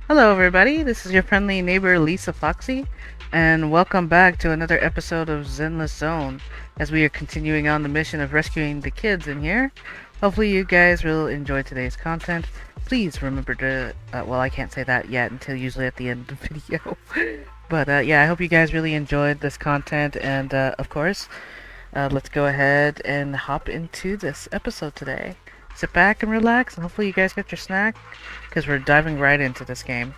Hello, everybody. This is your friendly neighbor Lisa Foxy, and welcome back to another episode of Zenless Zone as we are continuing on the mission of rescuing the kids in here. Hopefully, you guys will enjoy today's content. Please remember to, well, I can't say that yet until usually at the end of the video. But yeah, I hope you guys really enjoyed this content, and of course, let's go ahead and hop into this episode today. Sit back and relax, and hopefully you guys got your snack, because we're diving right into this game.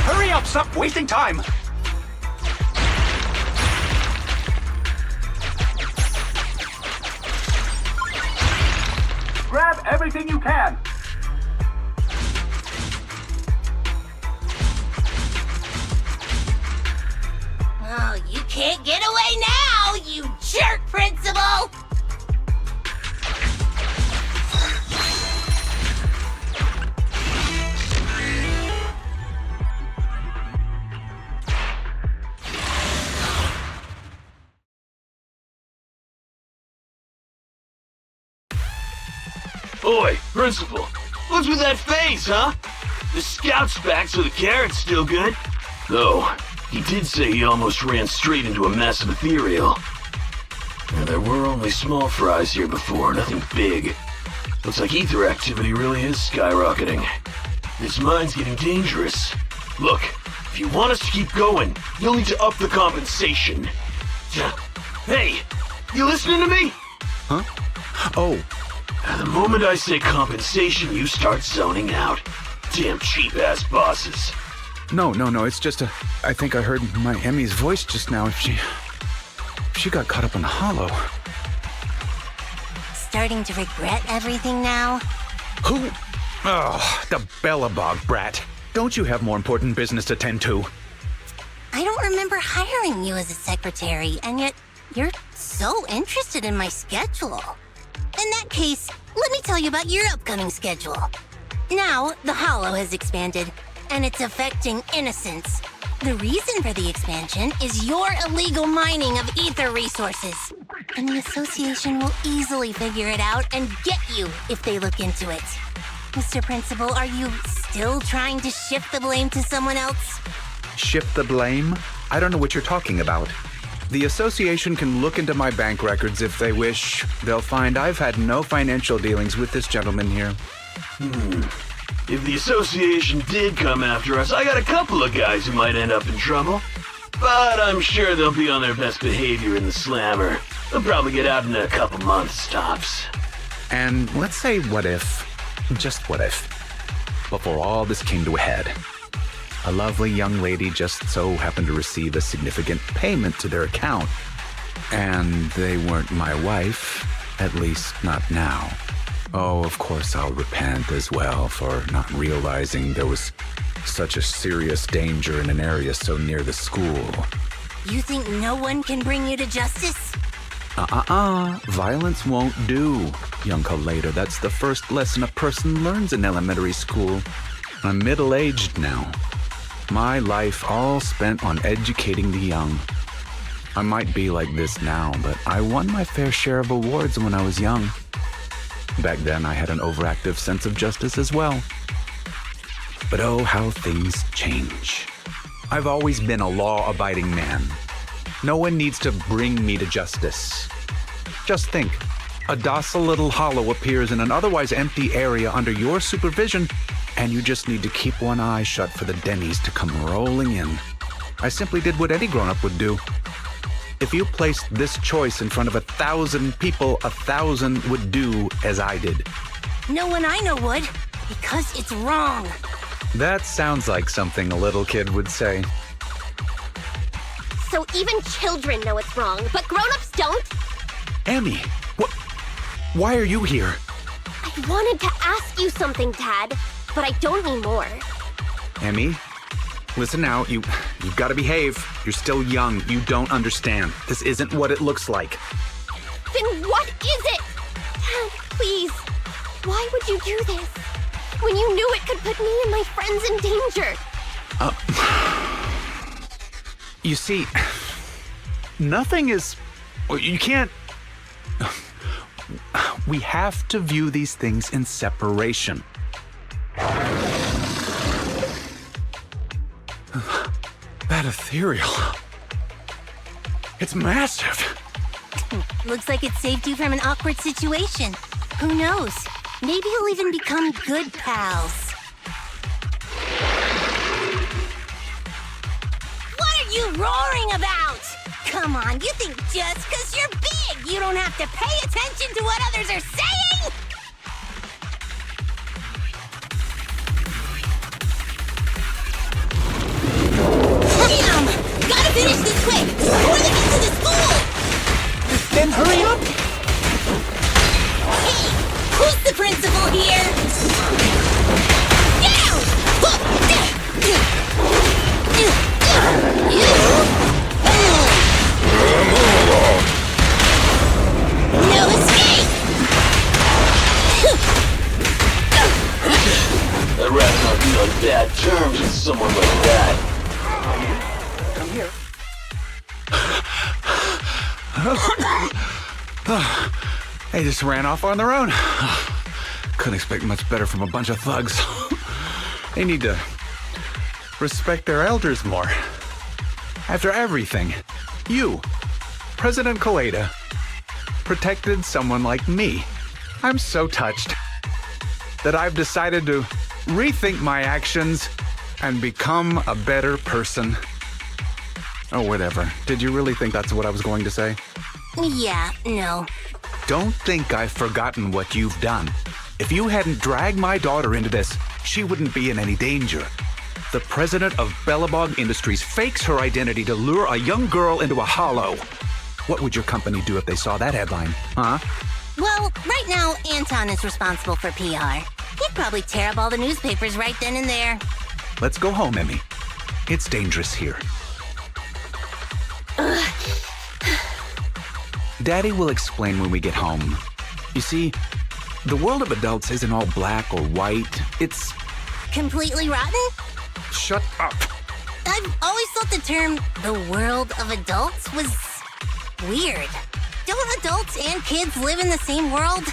Hurry up! Stop wasting time! Grab everything you can! Oh, you can't get away now, you jerk, Principal! Oi, Principal, what's with that face, huh? The scout's back, so the carrot's still good. Though, he did say he almost ran straight into a massive ethereal. And there were only small fries here before, nothing big. Looks like ether activity really is skyrocketing. This mine's getting dangerous. Look, if you want us to keep going, you'll need to up the compensation. Hey, you listening to me? Huh? Oh. The moment I say compensation, you start zoning out. Damn cheap-ass bosses. No, it's just I think I heard my Emmy's voice just now. If she got caught up in the hollow. Starting to regret everything now? Who? Oh, the Bellabog brat. Don't you have more important business to tend to? I don't remember hiring you as a secretary, and yet you're so interested in my schedule. In that case, let me tell you about your upcoming schedule. Now, the Hollow has expanded, and it's affecting innocents. The reason for the expansion is your illegal mining of ether resources. And the Association will easily figure it out and get you if they look into it. Mr. Principal, are you still trying to shift the blame to someone else? Shift the blame? I don't know what you're talking about. The Association can look into my bank records if they wish. They'll find I've had no financial dealings with this gentleman here. If the Association did come after us, I got a couple of guys who might end up in trouble. But I'm sure they'll be on their best behavior in the slammer. They'll probably get out in a couple months, tops. And let's say what if, just what if, before all this came to a head, a lovely young lady just so happened to receive a significant payment to their account. And they weren't my wife, at least not now. Oh, of course I'll repent as well for not realizing there was such a serious danger in an area so near the school. You think no one can bring you to justice? Violence won't do, young Collator. That's the first lesson a person learns in elementary school. I'm middle-aged now. My life all spent on educating the young. I might be like this now, but I won my fair share of awards when I was young. Back then, I had an overactive sense of justice as well. But oh, how things change. I've always been a law-abiding man. No one needs to bring me to justice. Just think, a docile little hollow appears in an otherwise empty area under your supervision, and you just need to keep one eye shut for the Denny's to come rolling in. I simply did what any grown-up would do. If you placed this choice in front of 1,000 people, 1,000 would do as I did. No one I know would, because it's wrong. That sounds like something a little kid would say. So even children know it's wrong, but grown-ups don't? Emmy, why are you here? I wanted to ask you something, Dad, but I don't anymore. Emmy, listen now, you've gotta behave. You're still young, you don't understand. This isn't what it looks like. Then what is it? Dad, please. Why would you do this? When you knew it could put me and my friends in danger. You see, nothing is... You can't... We have to view these things in separation. That ethereal... It's massive. Looks like it saved you from an awkward situation. Who knows? Maybe you'll even become good pals. What are you roaring about? Come on, you think just because you're big, you don't have to pay attention to what others are saying? Damn! Gotta finish this quick before they get to the school! Then hurry up! Hey! Who's the principal here? Down! No escape! I'd rather not be on bad terms with someone like that. Come here. They just ran off on their own. Couldn't expect much better from a bunch of thugs. They need to respect their elders more. After everything, you, President Kaleda, protected someone like me. I'm so touched that I've decided to rethink my actions and become a better person. Oh, whatever. Did you really think that's what I was going to say? Yeah, no. Don't think I've forgotten what you've done. If you hadn't dragged my daughter into this, she wouldn't be in any danger. The president of Bellabog Industries fakes her identity to lure a young girl into a hollow. What would your company do if they saw that headline, huh? Well, right now, Anton is responsible for PR. He'd probably tear up all the newspapers right then and there. Let's go home, Emmy. It's dangerous here. Daddy will explain when we get home. You see, the world of adults isn't all black or white. It's... Completely rotten? Shut up. I've always thought the term the world of adults was weird. Don't adults and kids live in the same world?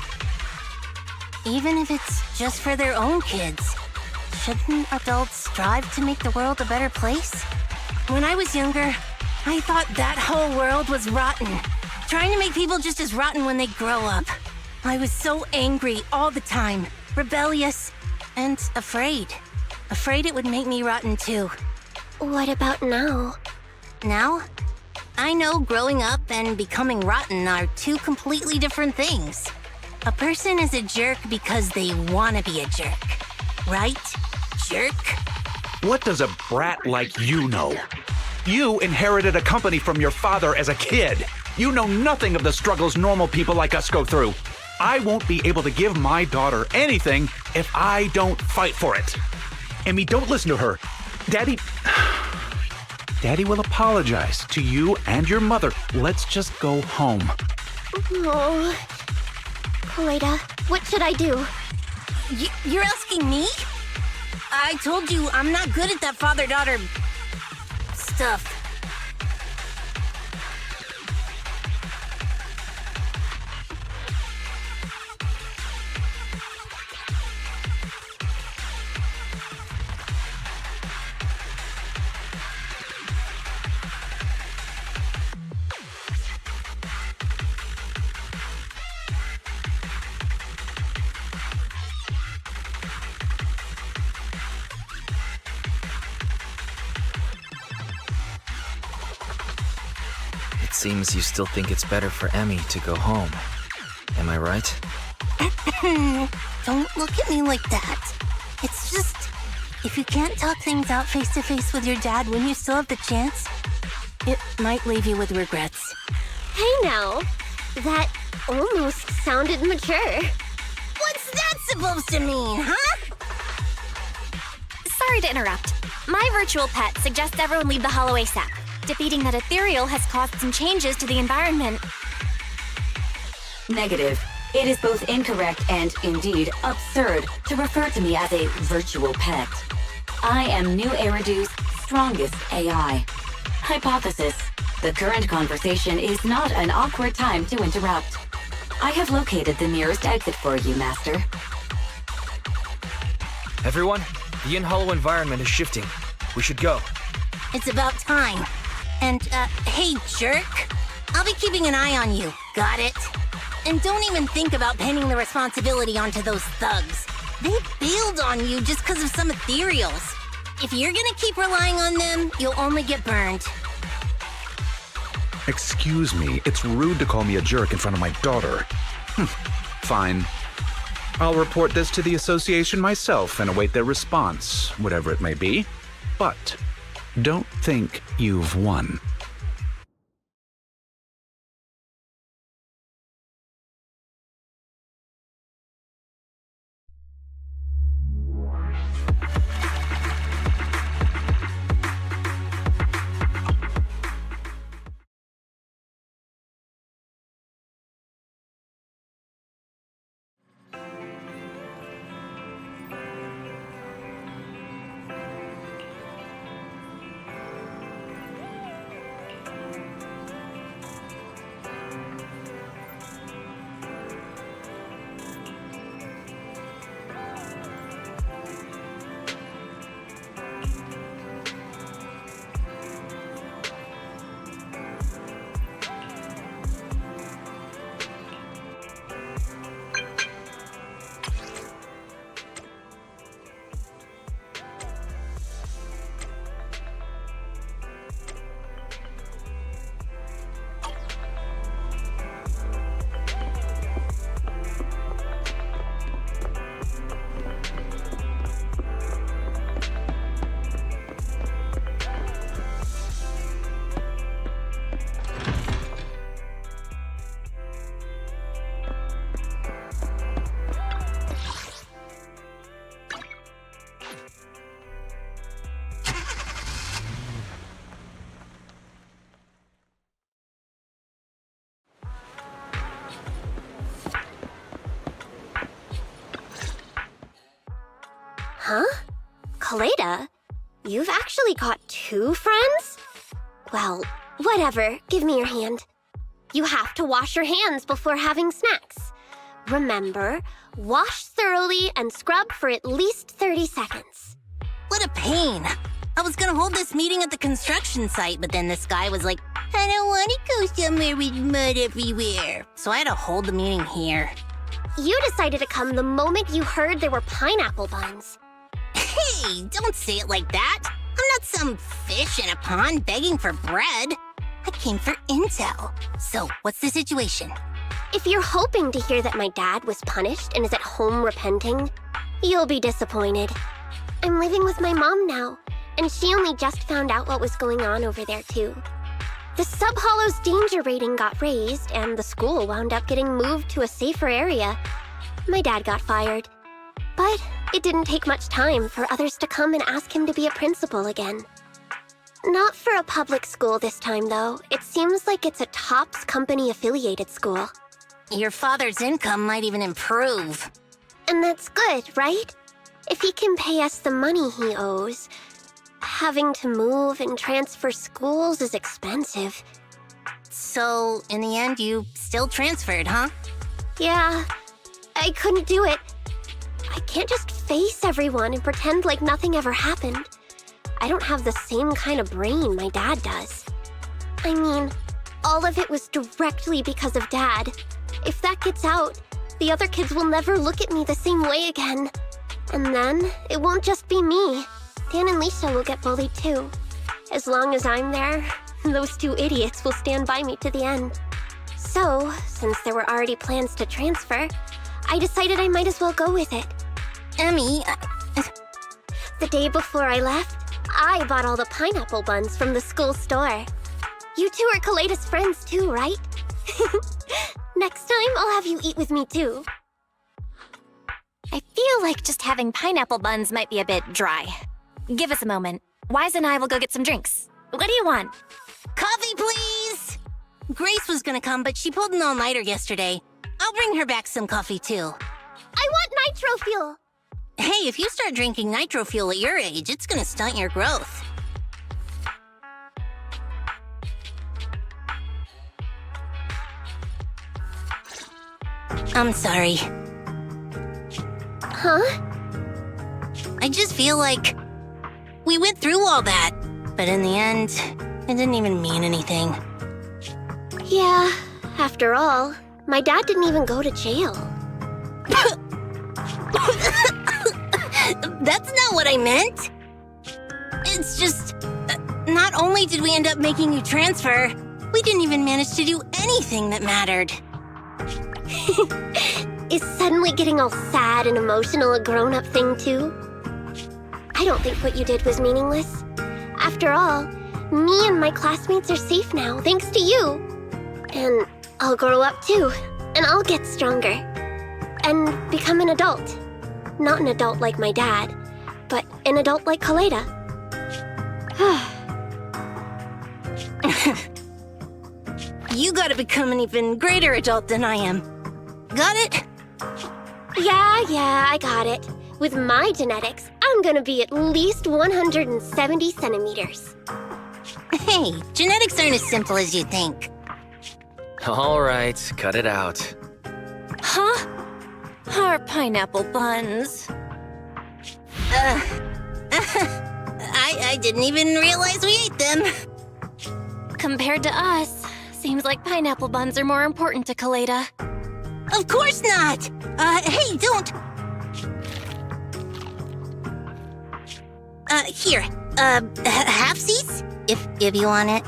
Even if it's just for their own kids, shouldn't adults strive to make the world a better place? When I was younger, I thought that whole world was rotten. Trying to make people just as rotten when they grow up. I was so angry all the time, rebellious, and afraid. Afraid it would make me rotten too. What about now? Now? I know growing up and becoming rotten are two completely different things. A person is a jerk because they want to be a jerk. Right? Jerk? What does a brat like you know? You inherited a company from your father as a kid. You know nothing of the struggles normal people like us go through. I won't be able to give my daughter anything if I don't fight for it. Emmy, don't listen to her. Daddy will apologize to you and your mother. Let's just go home. Oh. Kaleda, what should I do? You're asking me? I told you I'm not good at that father-daughter stuff. It seems you still think it's better for Emmy to go home. Am I right? Don't look at me like that. It's just, if you can't talk things out face to face with your dad when you still have the chance, it might leave you with regrets. Hey now, that almost sounded mature. What's that supposed to mean, huh? Sorry to interrupt. My virtual pet suggests everyone leave the Hollow ASAP. Defeating that ethereal has caused some changes to the environment. Negative. It is both incorrect and, indeed, absurd to refer to me as a virtual pet. I am New Eridu's strongest AI. Hypothesis. The current conversation is not an awkward time to interrupt. I have located the nearest exit for you, Master. Everyone, the in-hollow environment is shifting. We should go. It's about time. And, hey, jerk. I'll be keeping an eye on you. Got it? And don't even think about pinning the responsibility onto those thugs. They bailed on you just because of some ethereals. If you're gonna keep relying on them, you'll only get burned. Excuse me, it's rude to call me a jerk in front of my daughter. Fine. I'll report this to the association myself and await their response, whatever it may be. But don't think you've won. Huh? Kaleda? You've actually got 2 friends? Well, whatever. Give me your hand. You have to wash your hands before having snacks. Remember, wash thoroughly and scrub for at least 30 seconds. What a pain. I was gonna hold this meeting at the construction site, but then this guy was like, I don't want to go somewhere with mud everywhere. So I had to hold the meeting here. You decided to come the moment you heard there were pineapple buns. Hey, don't say it like that. I'm not some fish in a pond begging for bread. I came for intel. So, what's the situation? If you're hoping to hear that my dad was punished and is at home repenting, you'll be disappointed. I'm living with my mom now, and she only just found out what was going on over there too. The Sub-Hollow's danger rating got raised, and the school wound up getting moved to a safer area. My dad got fired. But it didn't take much time for others to come and ask him to be a principal again. Not for a public school this time, though. It seems like it's a TOPS company-affiliated school. Your father's income might even improve. And that's good, right? If he can pay us the money he owes. Having to move and transfer schools is expensive. So, in the end, you still transferred, huh? Yeah, I couldn't do it. I can't just face everyone and pretend like nothing ever happened. I don't have the same kind of brain my dad does. I mean, all of it was directly because of Dad. If that gets out, the other kids will never look at me the same way again. And then, it won't just be me. Dan and Lisa will get bullied too. As long as I'm there, those 2 idiots will stand by me to the end. So, since there were already plans to transfer, I decided I might as well go with it. Emmy, The day before I left, I bought all the pineapple buns from the school store. You 2 are Kaleda's friends too, right? Next time, I'll have you eat with me too. I feel like just having pineapple buns might be a bit dry. Give us a moment. Wise and I will go get some drinks. What do you want? coffee, please! Grace was gonna come, but she pulled an all-nighter yesterday. I'll bring her back some coffee too. I want nitro fuel! Hey, if you start drinking nitro fuel at your age, it's gonna stunt your growth. I'm sorry. Huh? I just feel like we went through all that, but in the end, it didn't even mean anything. Yeah, after all, my dad didn't even go to jail. That's not what I meant. It's just, not only did we end up making you transfer, we didn't even manage to do anything that mattered. Is suddenly getting all sad and emotional a grown-up thing too? I don't think what you did was meaningless. After all, me and my classmates are safe now, thanks to you. And I'll grow up too, and I'll get stronger. And become an adult. Not an adult like my dad, but an adult like Kaleda. You gotta become an even greater adult than I am. Got it? Yeah, I got it. With my genetics, I'm gonna be at least 170 centimeters. Hey, genetics aren't as simple as you think. All right, cut it out. Huh? Our pineapple buns. I didn't even realize we ate them. Compared to us, seems like pineapple buns are more important to Kaleda. Of course not! Hey, don't! Here, halfsies? If you want it.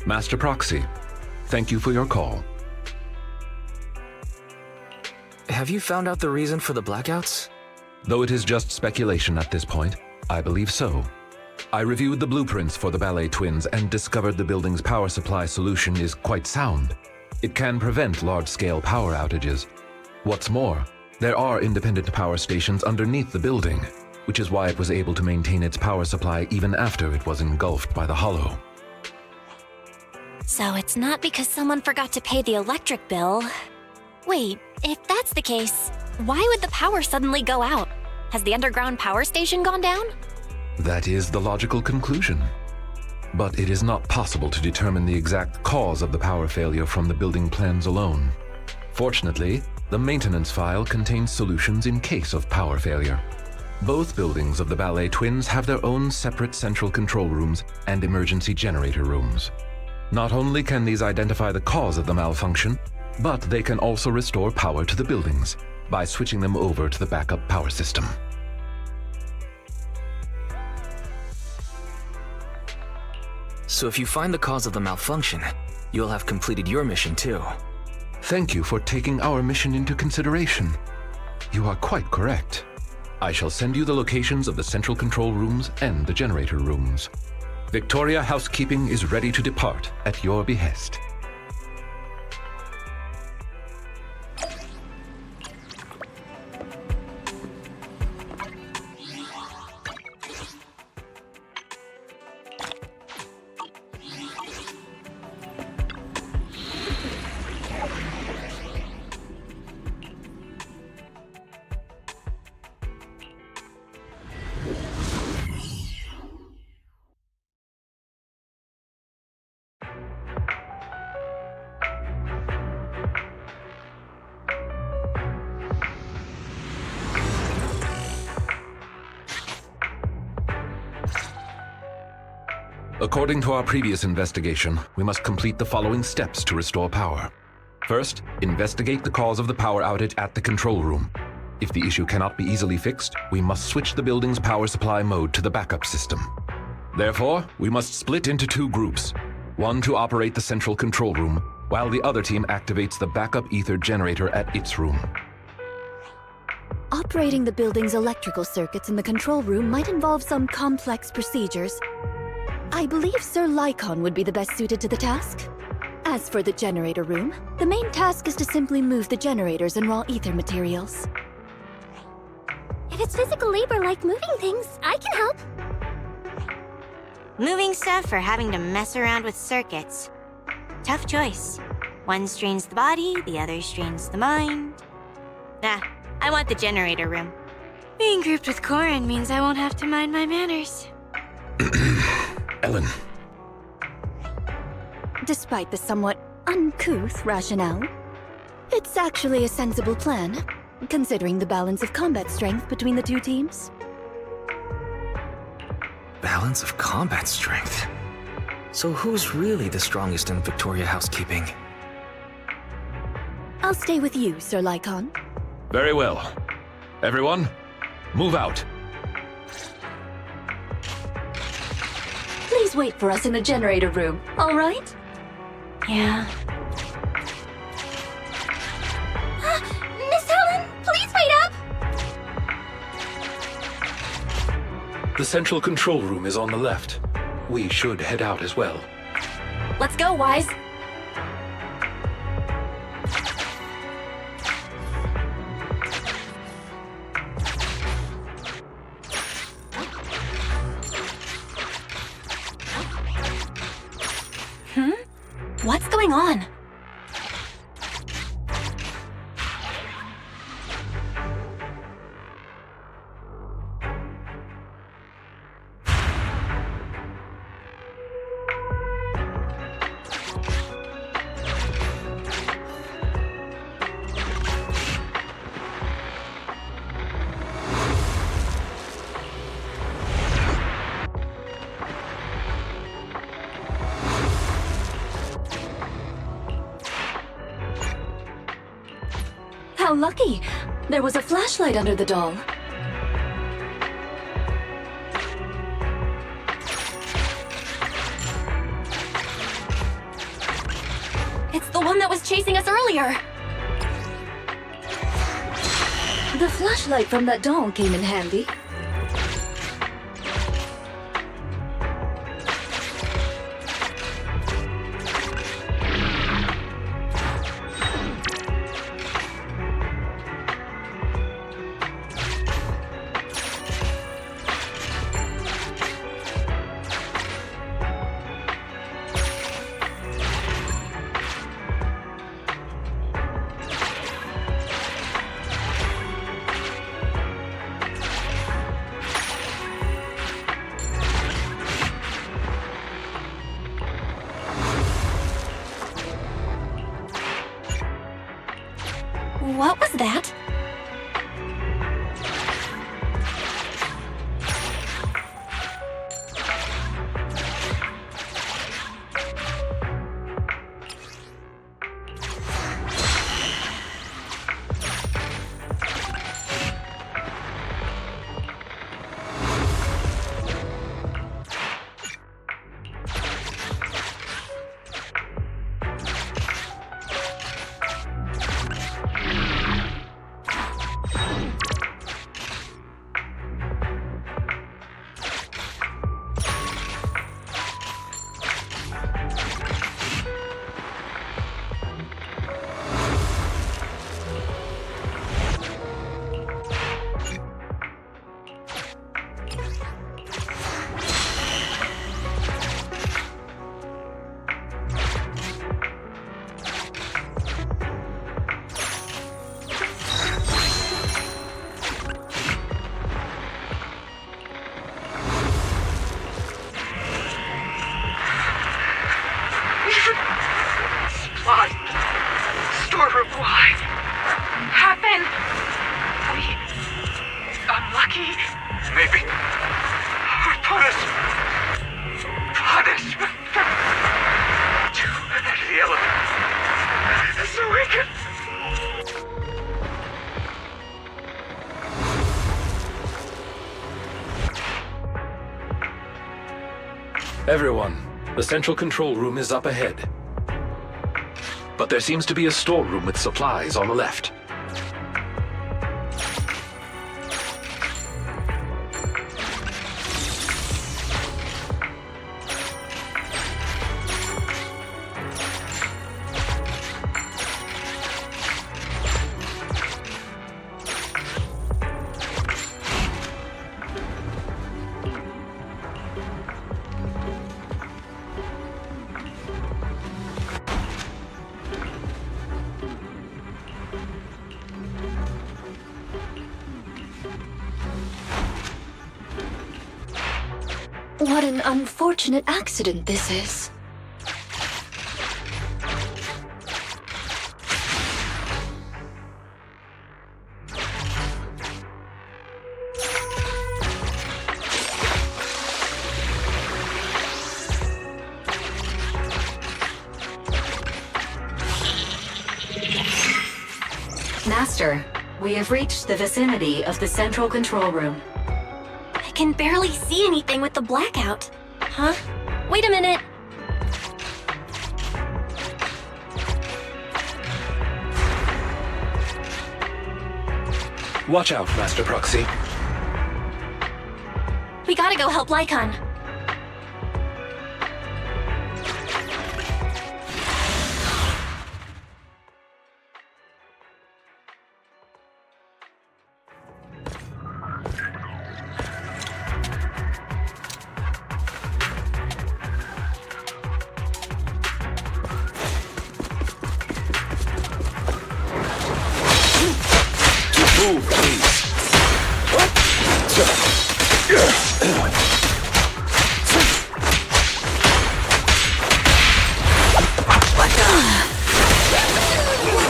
Master Proxy, thank you for your call. Have you found out the reason for the blackouts? Though it is just speculation at this point, I believe so. I reviewed the blueprints for the ballet twins and discovered the building's power supply solution is quite sound. It can prevent large-scale power outages. What's more, there are independent power stations underneath the building, which is why it was able to maintain its power supply even after it was engulfed by the hollow. So it's not because someone forgot to pay the electric bill. Wait, if that's the case, why would the power suddenly go out? Has the underground power station gone down? That is the logical conclusion. But it is not possible to determine the exact cause of the power failure from the building plans alone. Fortunately, the maintenance file contains solutions in case of power failure. Both buildings of the ballet twins have their own separate central control rooms and emergency generator rooms. Not only can these identify the cause of the malfunction, but they can also restore power to the buildings by switching them over to the backup power system. So if you find the cause of the malfunction, you'll have completed your mission too. Thank you for taking our mission into consideration. You are quite correct. I shall send you the locations of the central control rooms and the generator rooms. Victoria Housekeeping is ready to depart at your behest. According to our previous investigation, we must complete the following steps to restore power. First, investigate the cause of the power outage at the control room. If the issue cannot be easily fixed, we must switch the building's power supply mode to the backup system. Therefore, we must split into two groups, one to operate the central control room, while the other team activates the backup ether generator at its room. Operating the building's electrical circuits in the control room might involve some complex procedures. I believe Sir Lycon would be the best suited to the task. As for the generator room, the main task is to simply move the generators and raw ether materials. If it's physical labor like moving things, I can help. Moving stuff or having to mess around with circuits. Tough choice. One strains the body, the other strains the mind. I want the generator room. Being grouped with Corin means I won't have to mind my manners. Ellen. Despite the somewhat uncouth rationale, it's actually a sensible plan, considering the balance of combat strength between the two teams. Balance of combat strength? So who's really the strongest in Victoria Housekeeping? I'll stay with you, Sir Lycon. Very well. Everyone, move out. Please wait for us in the generator room, all right? Yeah. Miss Helen, please wait up! The central control room is on the left. We should head out as well. Let's go, Wise. What's going on? How lucky! There was a flashlight under the doll. It's the one that was chasing us earlier! The flashlight from that doll came in handy. What was that? Storeroom wide. Happened. We unlucky. Maybe. Or punishment. To the element. So we can. Everyone, the central control room is up ahead. But there seems to be a storeroom with supplies on the left. What an unfortunate accident this is. Master, we have reached the vicinity of the central control room. I can barely see anything with the blackout. Huh? Wait a minute. Watch out, Master Proxy. We gotta go help Lycon. Move, please.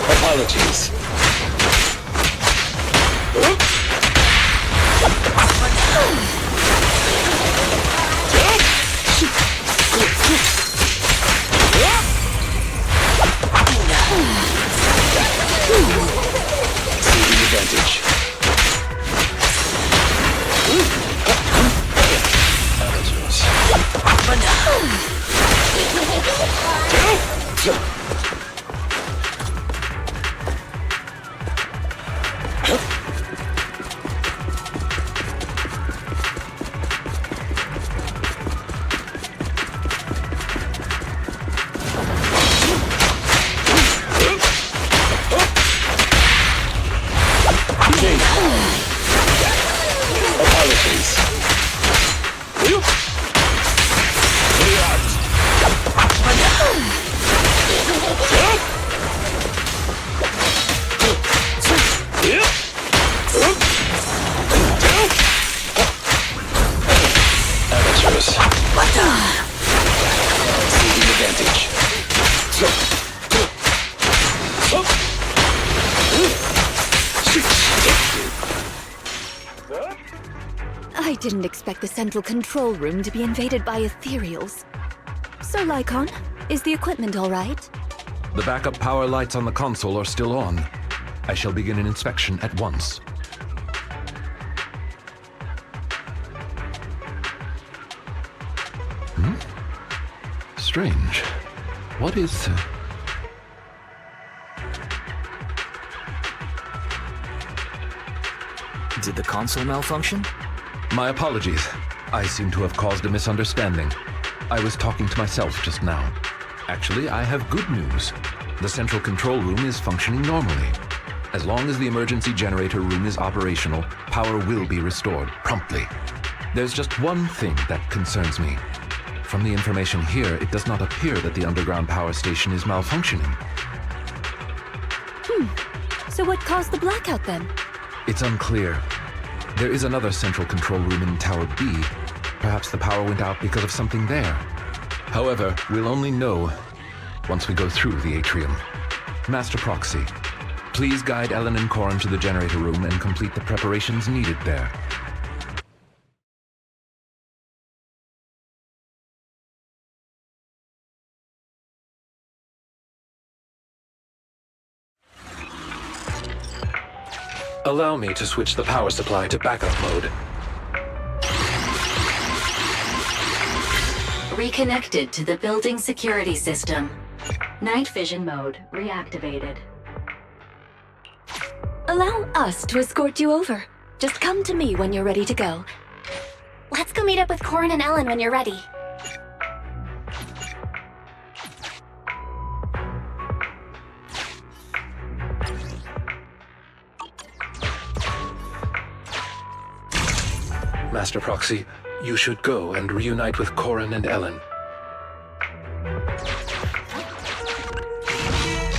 Apologies. Advantage. Apologies. Amateurs. Seizing advantage. I didn't expect the central control room to be invaded by ethereals. Sir Lycon, is the equipment all right? The backup power lights on the console are still on. I shall begin an inspection at once. Strange. What is... Did the console malfunction? My apologies. I seem to have caused a misunderstanding. I was talking to myself just now. Actually, I have good news. The central control room is functioning normally. As long as the emergency generator room is operational, power will be restored promptly. There's just one thing that concerns me. From the information here, it does not appear that the underground power station is malfunctioning. So what caused the blackout then? It's unclear. There is another central control room in Tower B. Perhaps the power went out because of something there. However, we'll only know once we go through the atrium. Master Proxy, please guide Ellen and Corin to the generator room and complete the preparations needed there. Allow me to switch the power supply to backup mode. Reconnected to the building security system. Night vision mode reactivated. Allow us to escort you over. Just come to me when you're ready to go. Let's go meet up with Corin and Ellen when you're ready. Master Proxy, you should go and reunite with Corin and Ellen.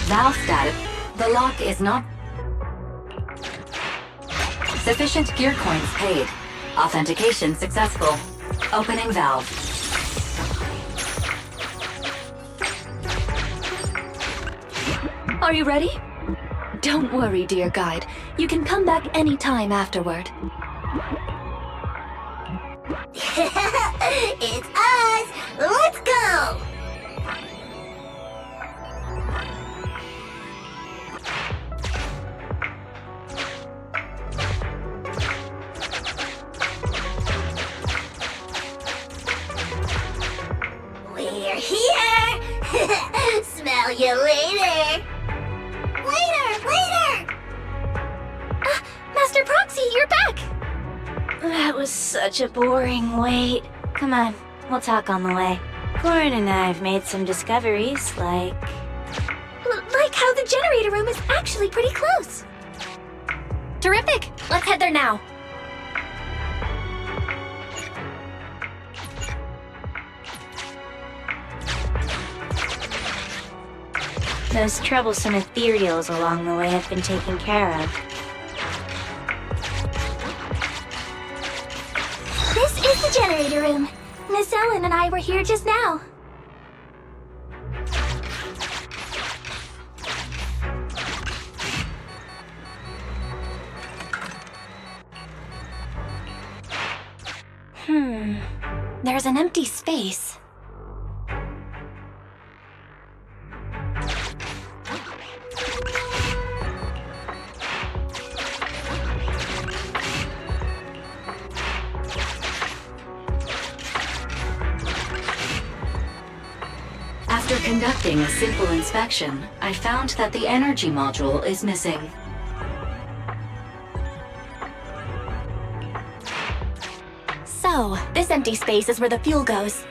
Valve status. The lock is not... Sufficient gear coins paid. Authentication successful. Opening valve. Are you ready? Don't worry, dear guide. You can come back anytime afterward. It's us! Let's go! We're here! Smell you later! Later! Master Proxy, you're back! That was such a boring wait. Come on, we'll talk on the way. Corin and I have made some discoveries, like how the generator room is actually pretty close. Terrific! Let's head there now. Those troublesome ethereals along the way have been taken care of. This is the generator room. Miss Ellen and I were here just now. There's an empty space. After conducting a simple inspection, I found that the energy module is missing. So, this empty space is where the fuel goes.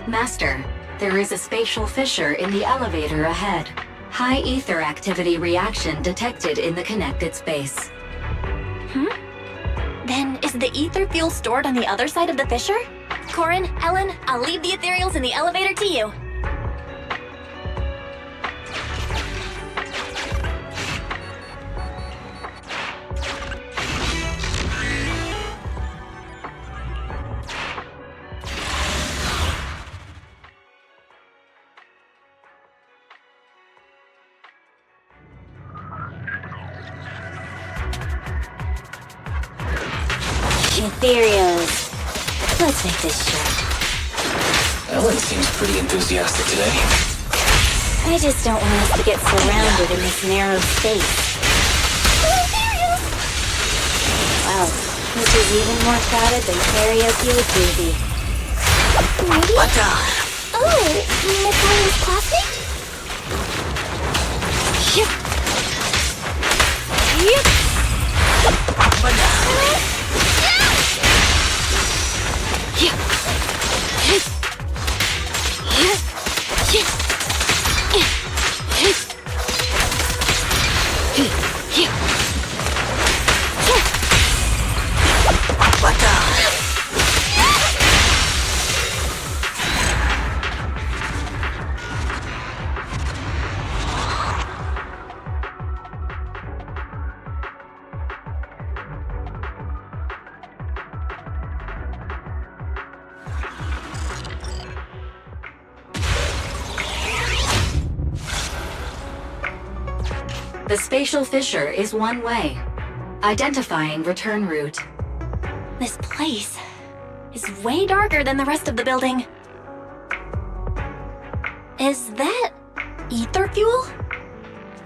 Master, there is a spatial fissure in the elevator ahead. High ether activity reaction detected in the connected space. Then, is the ether fuel stored on the other side of the fissure? Corin, Ellen, I'll leave the ethereals in the elevator to you. Ethereals. Let's make this short. Ellen seems pretty enthusiastic today. I just don't want us to get surrounded in this narrow space. Wow, this is even more crowded than karaoke with Groovy. Maybe? What the? Oh, Miss classmate? Yep. Yep. What the? Yep. Yep. Yep. Yep. What the? The spatial fissure is one way. Identifying return route. This place is way darker than the rest of the building. Is that ether fuel?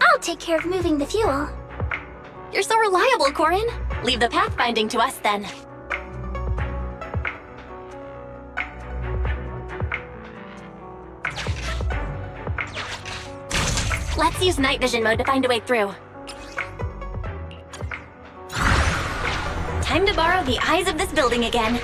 I'll take care of moving the fuel. You're so reliable, Corin. Leave the pathfinding to us then. Let's use night vision mode to find a way through. Time to borrow the eyes of this building again.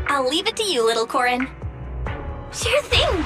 I'll leave it to you, little Corin. Sure thing.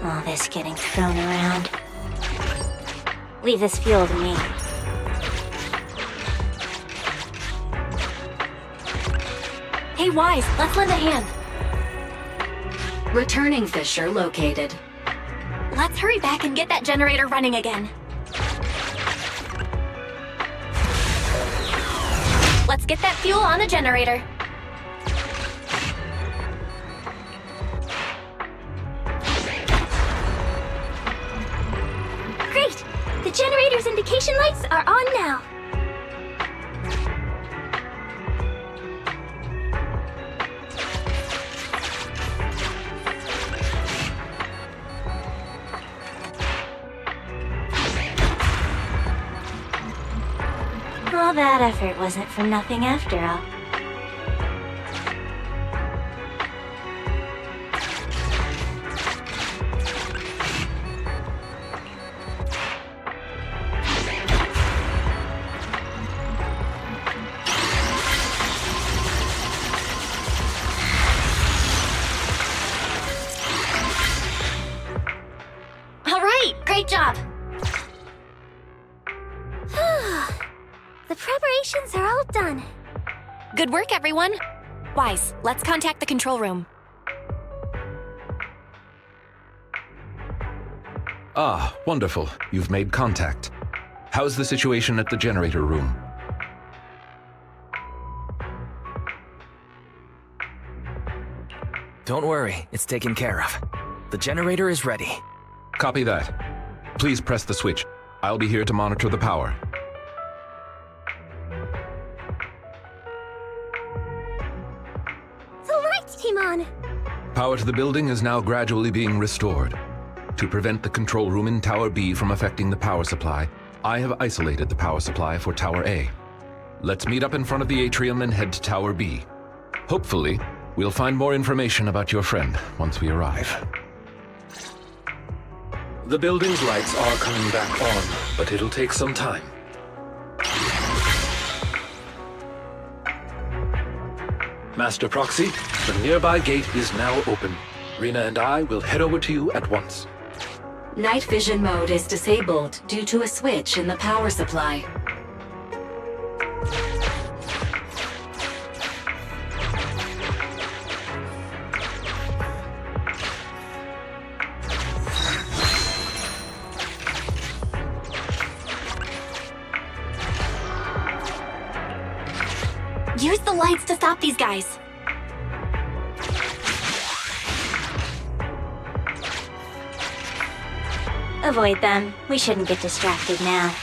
All this getting thrown around. Leave this fuel to me. Hey, Wise, let's lend a hand. Returning fissure located. Let's hurry back and get that generator running again. Let's get that fuel on the generator. Great! The generator's indication lights are on now. All that effort wasn't for nothing after all. All right, great job. The preparations are all done. Good work, everyone. Wise, let's contact the control room. Ah, wonderful. You've made contact. How's the situation at the generator room? Don't worry, it's taken care of. The generator is ready. Copy that. Please press the switch. I'll be here to monitor the power. Team on. Power to the building is now gradually being restored. To prevent the control room in Tower B from affecting the power supply, I have isolated the power supply for Tower A. Let's meet up in front of the atrium and head to Tower B. Hopefully, we'll find more information about your friend once we arrive. The building's lights are coming back on, but it'll take some time. Master Proxy, the nearby gate is now open. Rena and I will head over to you at once. Night vision mode is disabled due to a switch in the power supply. Use the lights to stop these guys. Avoid them. We shouldn't get distracted now.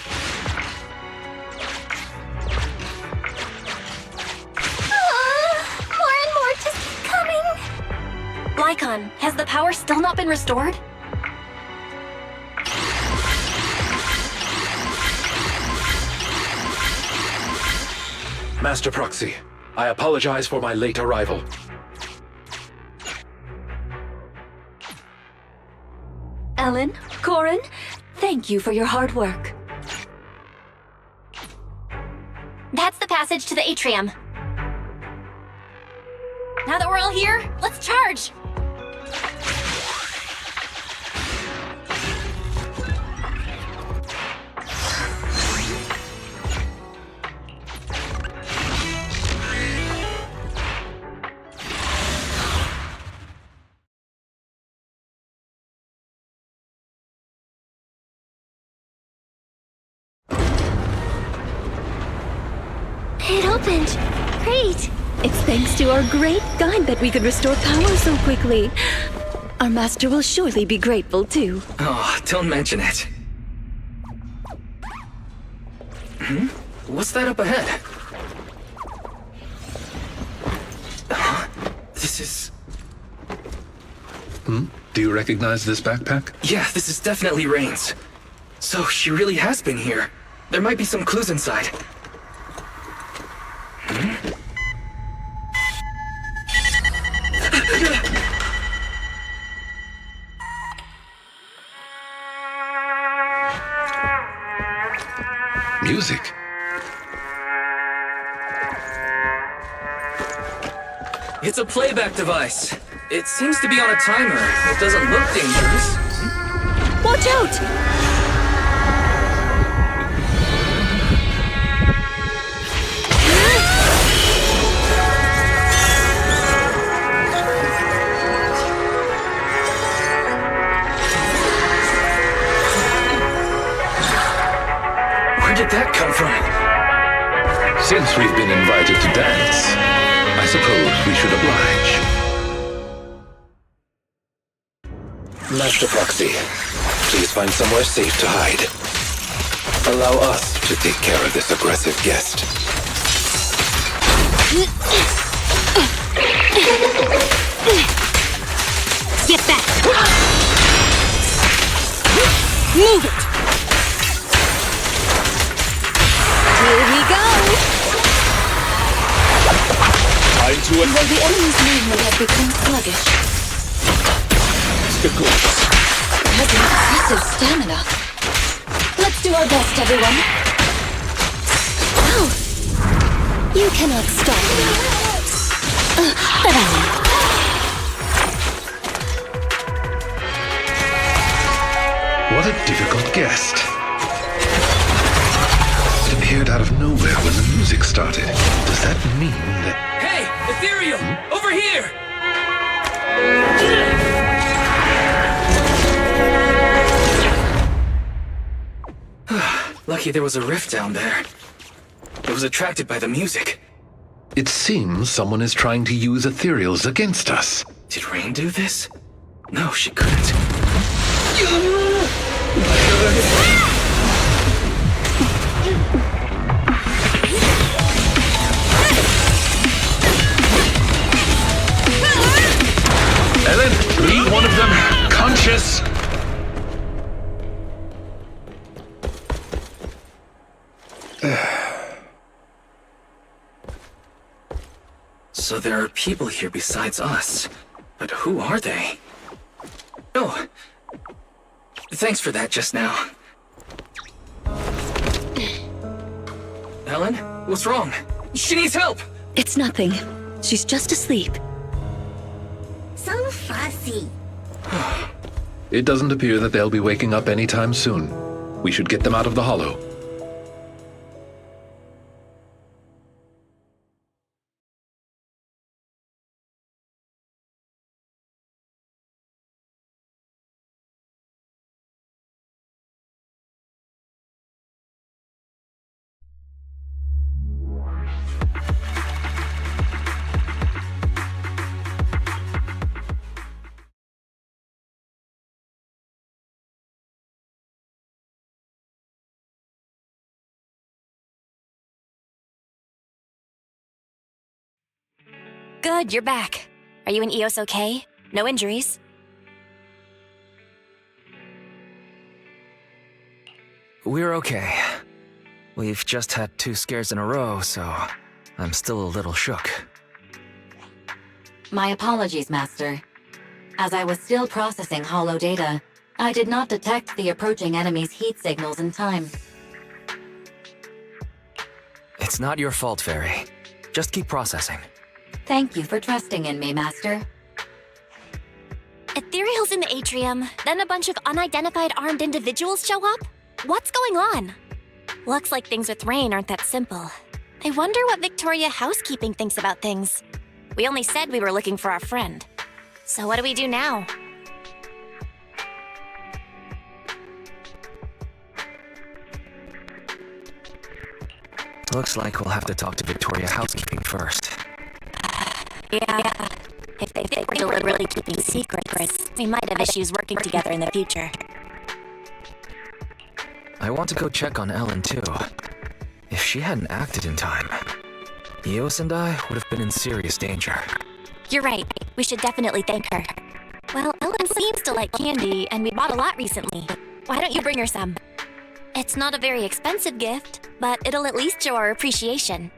More and more just keep coming. Lycon, has the power still not been restored? Master Proxy, I apologize for my late arrival. Ellen, Corin, thank you for your hard work. That's the passage to the atrium. Now that we're all here, let's charge! It opened. Great. It's thanks to our great guide that we could restore power so quickly. Our master will surely be grateful too. Oh, don't mention it. What's that up ahead? This is... Do you recognize this backpack? Yeah, this is definitely Rain's. So she really has been here. There might be some clues inside. Music. It's a playback device. It seems to be on a timer. It doesn't look dangerous. Watch out! Where did that come from? Since we've been invited to dance, I suppose we should oblige. Master Foxy, please find somewhere safe to hide. Allow us to take care of this aggressive guest. Get back! Move it! Here we go! Time to Though the enemy's movement has become sluggish, the goods. has an impressive stamina. Let's do our best, everyone. Ow! You cannot stop me. What a difficult guest. It appeared out of nowhere when the music started. Does that mean that... Hey, Ethereal! Over here! Lucky there was a rift down there. It was attracted by the music. It seems someone is trying to use ethereals against us. Did Rain do this? No, she couldn't. this! So there are people here besides us. But who are they? Oh, thanks for that just now. Ellen, what's wrong? She needs help! It's nothing. She's just asleep. So fussy. It doesn't appear that they'll be waking up anytime soon. We should get them out of the hollow. Good, you're back. Are you and Eos okay? No injuries? We're okay. We've just had 2 scares in a row, so I'm still a little shook. My apologies, Master. As I was still processing hollow data, I did not detect the approaching enemy's heat signals in time. It's not your fault, Fairy. Just keep processing. Thank you for trusting in me, Master. Ethereal's in the atrium, then a bunch of unidentified armed individuals show up? What's going on? Looks like things with Rain aren't that simple. I wonder what Victoria Housekeeping thinks about things. We only said we were looking for our friend. So what do we do now? Looks like we'll have to talk to Victoria Housekeeping first. Yeah. If they think we're deliberately keeping secrets, we might have issues working together in the future. I want to go check on Ellen, too. If she hadn't acted in time, Eos and I would have been in serious danger. You're right. We should definitely thank her. Well, Ellen seems to like candy, and we bought a lot recently. Why don't you bring her some? It's not a very expensive gift, but it'll at least show our appreciation.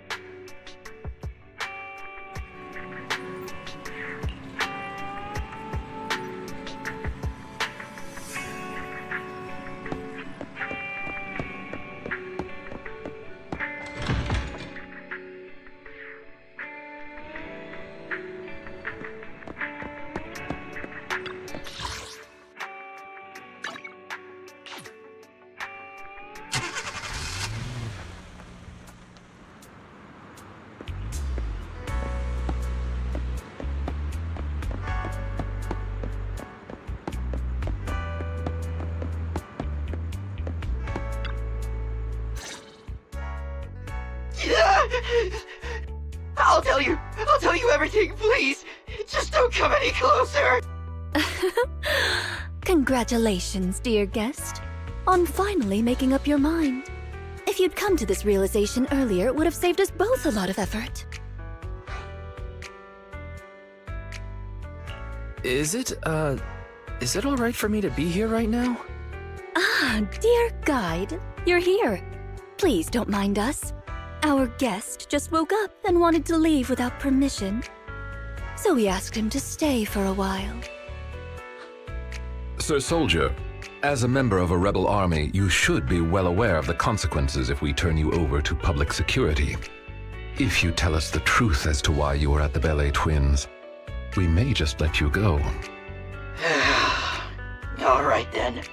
I'll tell you everything, please. Just don't come any closer. Congratulations, dear guest, on finally making up your mind. If you'd come to this realization earlier, it would have saved us both a lot of effort. Is it alright for me to be here right now? Ah, dear guide, you're here. Please don't mind us. Our guest just woke up and wanted to leave without permission. So we asked him to stay for a while. Sir Soldier, as a member of a rebel army, you should be well aware of the consequences if we turn you over to public security. If you tell us the truth as to why you were at the Ballet Twins, we may just let you go. Alright then.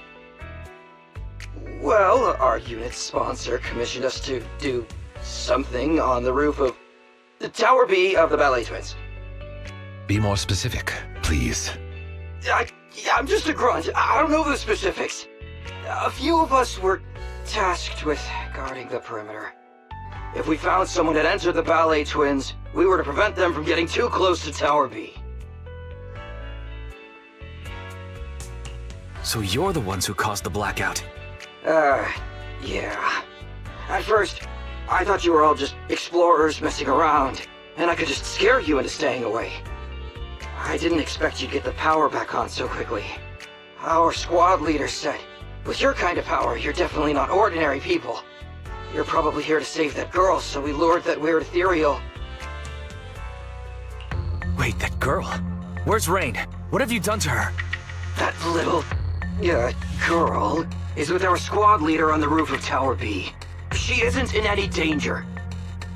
Well, our unit's sponsor commissioned us to do something on the roof of the Tower B of the Ballet Twins. Be more specific, please. I'm just a grunt. I don't know the specifics. A few of us were tasked with guarding the perimeter. If we found someone had entered the Ballet Twins, we were to prevent them from getting too close to Tower B. So you're the ones who caused the blackout? Yeah. At first, I thought you were all just explorers messing around, and I could just scare you into staying away. I didn't expect you'd get the power back on so quickly. Our squad leader said, with your kind of power, you're definitely not ordinary people. You're probably here to save that girl, so we lured that weird ethereal. Wait, that girl? Where's Rain? What have you done to her? That little... girl is with our squad leader on the roof of Tower B. She isn't in any danger.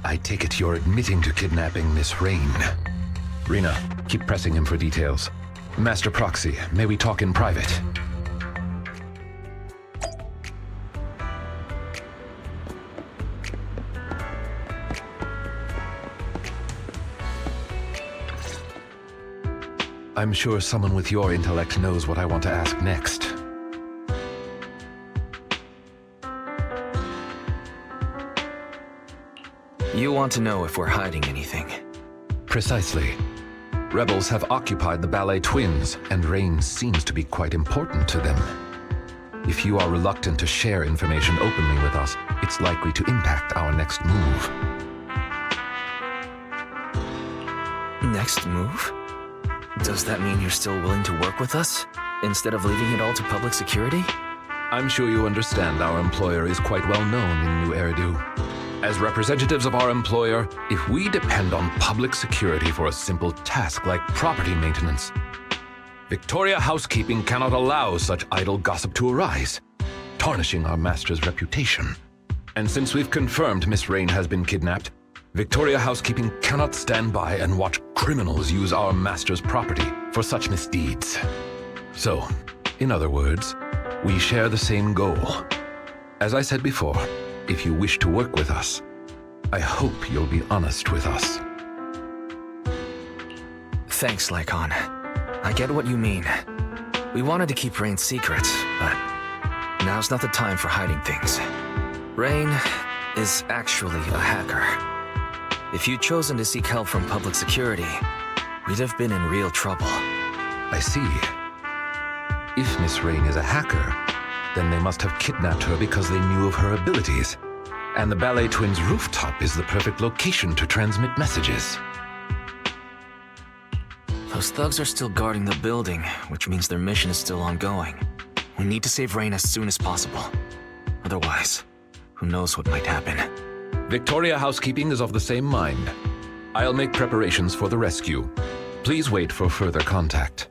I take it you're admitting to kidnapping Miss Rain. Rena, keep pressing him for details. Master Proxy, may we talk in private? I'm sure someone with your intellect knows what I want to ask next. You want to know if we're hiding anything? Precisely. Rebels have occupied the ballet twins, and Rain seems to be quite important to them. If you are reluctant to share information openly with us, it's likely to impact our next move. Next move? Does that mean you're still willing to work with us, instead of leaving it all to public security? I'm sure you understand our employer is quite well known in New Eridu. As representatives of our employer, if we depend on public security for a simple task like property maintenance, Victoria Housekeeping cannot allow such idle gossip to arise, tarnishing our master's reputation. And since we've confirmed Miss Rain has been kidnapped, Victoria Housekeeping cannot stand by and watch criminals use our master's property for such misdeeds. So, in other words, we share the same goal. As I said before, if you wish to work with us, I hope you'll be honest with us. Thanks, Lycon. I get what you mean. We wanted to keep Rain secret, but now's not the time for hiding things. Rain is actually a hacker. If you'd chosen to seek help from public security, we'd have been in real trouble. I see. If Miss Rain is a hacker, then they must have kidnapped her because they knew of her abilities. And the Ballet Twins' rooftop is the perfect location to transmit messages. Those thugs are still guarding the building, which means their mission is still ongoing. We need to save Rain as soon as possible. Otherwise, who knows what might happen. Victoria Housekeeping is of the same mind. I'll make preparations for the rescue. Please wait for further contact.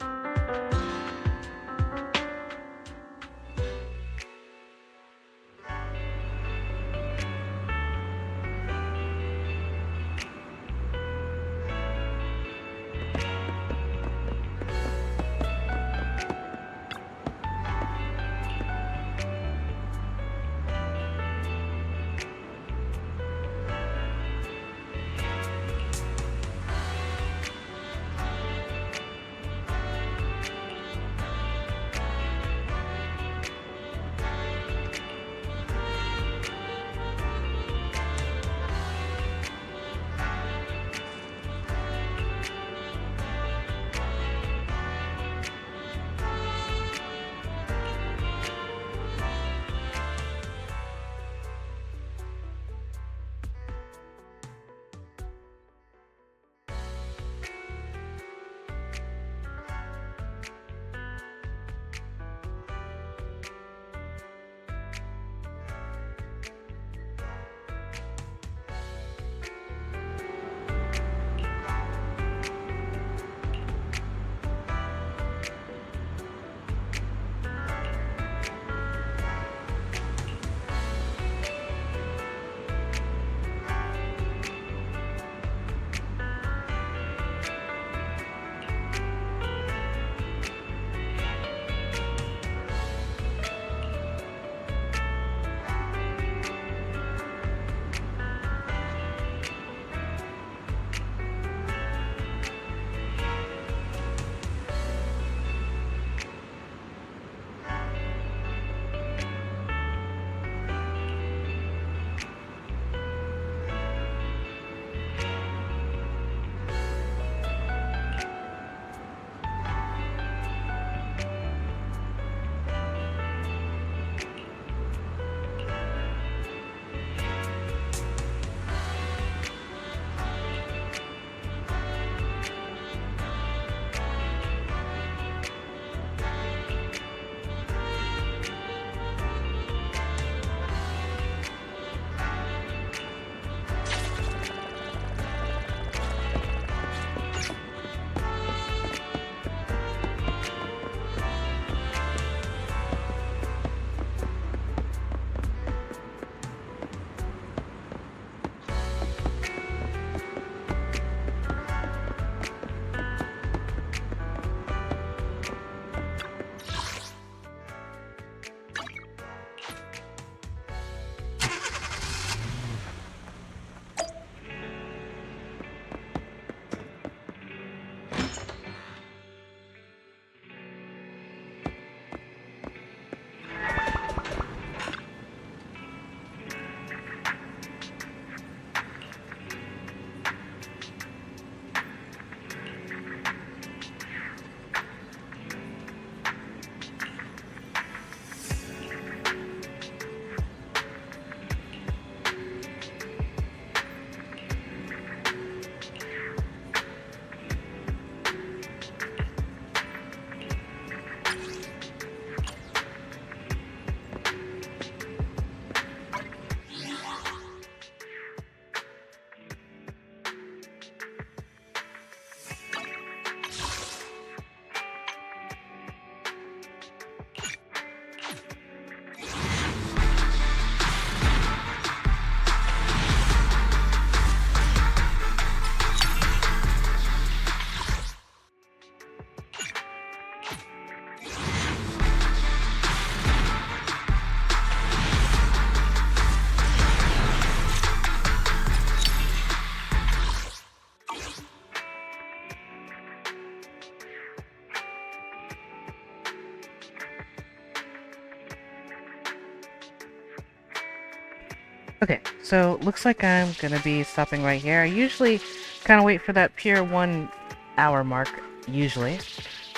Okay, so looks like I'm gonna be stopping right here. I usually kind of wait for that pure 1 hour mark, usually.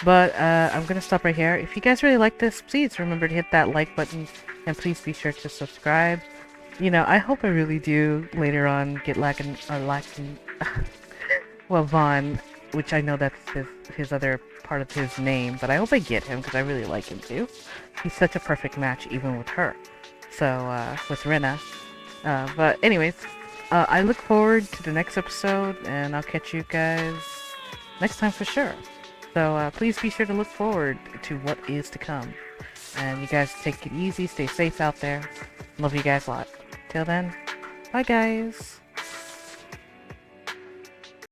But I'm gonna stop right here. If you guys really like this, please remember to hit that like button, and please be sure to subscribe. You know, I hope I really do later on get well, Vaughn, which I know that's his other part of his name, but I hope I get him because I really like him too. He's such a perfect match even with her. So, with Rena. But anyways, I look forward to the next episode, and I'll catch you guys next time for sure. So please be sure to look forward to what is to come. And you guys take it easy, stay safe out there. Love you guys a lot. Till then, bye guys.